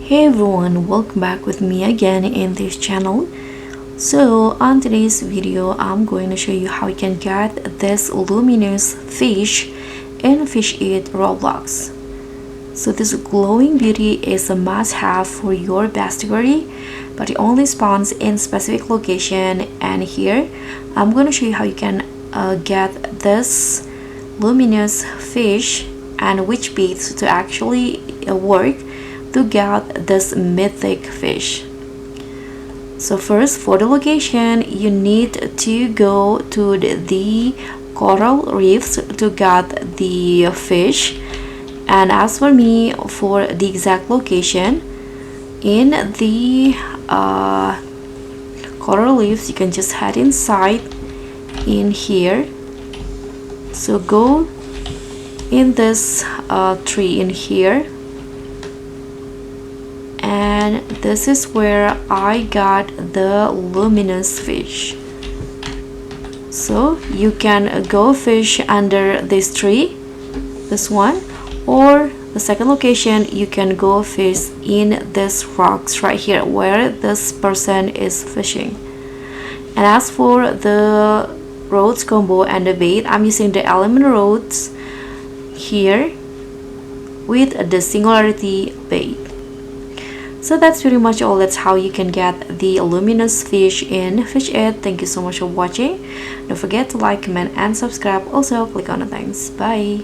Hey everyone, welcome back with me again in this channel. So on today's video, I'm going to show you how you can get this luminous fish in Fish It Roblox. So this glowing beauty is a must-have for your bestiary, but it only spawns in specific location. And here I'm going to show you how you can get this luminous fish and which beads to actually work to get this mythic fish. So first, for the location, you need to go to the Coral Reefs to get the fish. And as for me, for the exact location, in the Coral Reefs, you can just head inside in here. So go in this tree in here, and this is where I got the luminous fish. So you can go fish under this tree, this one, or the second location, you can go fish in this rocks right here where this person is fishing. And as for the rods combo and the bait, I'm using the element rods here with the singularity bait. So that's pretty much all. That's how you can get the luminous fish in Fish It. Thank you so much for watching. Don't forget to like, comment, and subscribe. Also click on the thanks. Bye.